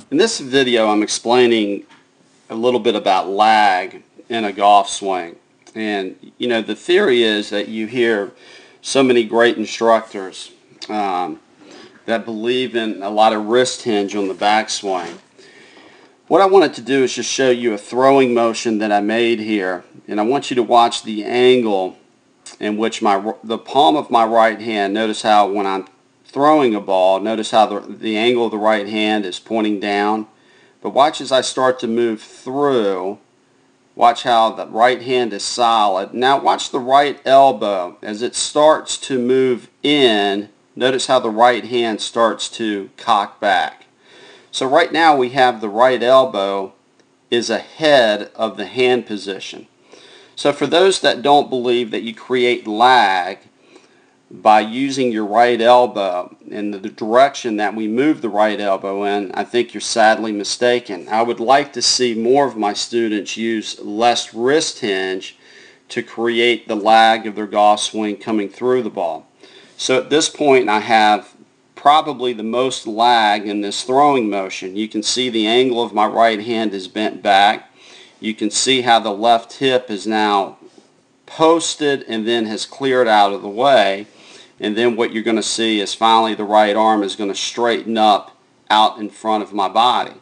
In this video, I'm explaining a little bit about lag in a golf swing. And you know, the theory is that you hear so many great instructors that believe in a lot of wrist hinge on the backswing. What I wanted to do is just show you a throwing motion that I made here, and I want you to watch the angle in which the palm of my right hand, notice how when I'm throwing a ball, notice how the angle of the right hand is pointing down. But watch as I start to move through, watch how the right hand is solid. Now watch the right elbow as it starts to move in. Notice how the right hand starts to cock back. So right now we have the right elbow is ahead of the hand position. So for those that don't believe that you create lag by using your right elbow in the direction that we move the right elbow in, I think you're sadly mistaken. I would like to see more of my students use less wrist hinge to create the lag of their golf swing coming through the ball. So at this point I have probably the most lag in this throwing motion. You can see the angle of my right hand is bent back. You can see how the left hip is now posted and then has cleared out of the way. And then what you're going to see is finally the right arm is going to straighten up out in front of my body.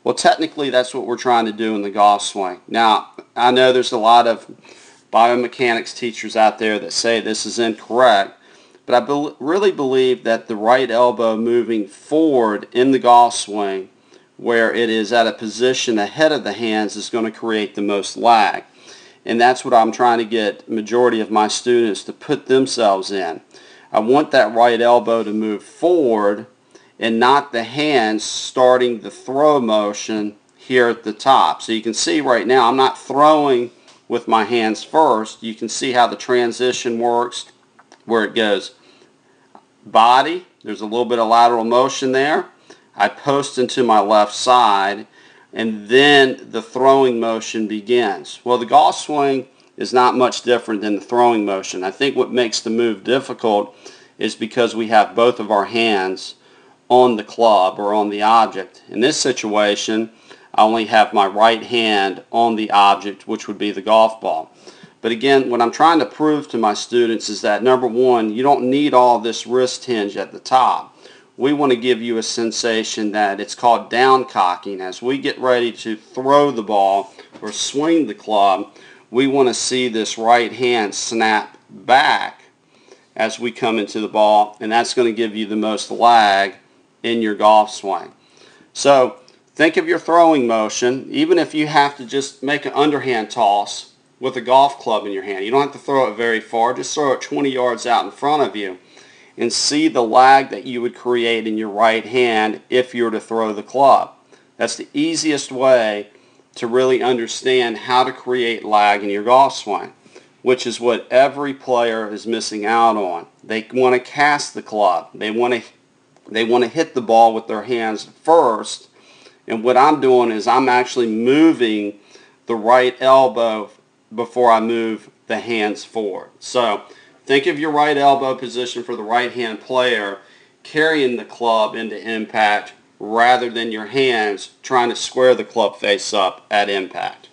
Well, technically that's what we're trying to do in the golf swing. Now, I know there's a lot of biomechanics teachers out there that say this is incorrect, but I really believe that the right elbow moving forward in the golf swing where it is at a position ahead of the hands is going to create the most lag. And that's what I'm trying to get majority of my students to put themselves in. I want that right elbow to move forward and not the hands starting the throw motion here at the top. So you can see right now I'm not throwing with my hands first. You can see how the transition works where it goes body, there's a little bit of lateral motion there. I post into my left side, and then the throwing motion begins. Well, the golf swing is not much different than the throwing motion. I think what makes the move difficult is because we have both of our hands on the club or on the object. In this situation, I only have my right hand on the object, which would be the golf ball. But again, what I'm trying to prove to my students is that, number one, you don't need all this wrist hinge at the top. We want to give you a sensation that it's called down cocking. As we get ready to throw the ball or swing the club, we want to see this right hand snap back as we come into the ball, and that's going to give you the most lag in your golf swing. So think of your throwing motion, even if you have to just make an underhand toss with a golf club in your hand. You don't have to throw it very far, just throw it 20 yards out in front of you and see the lag that you would create in your right hand if you were to throw the club. That's the easiest way to really understand how to create lag in your golf swing, which is what every player is missing out on. They want to cast the club. They want to hit the ball with their hands first, and what I'm doing is I'm actually moving the right elbow before I move the hands forward. So think of your right elbow position for the right hand player carrying the club into impact rather than your hands trying to square the club face up at impact.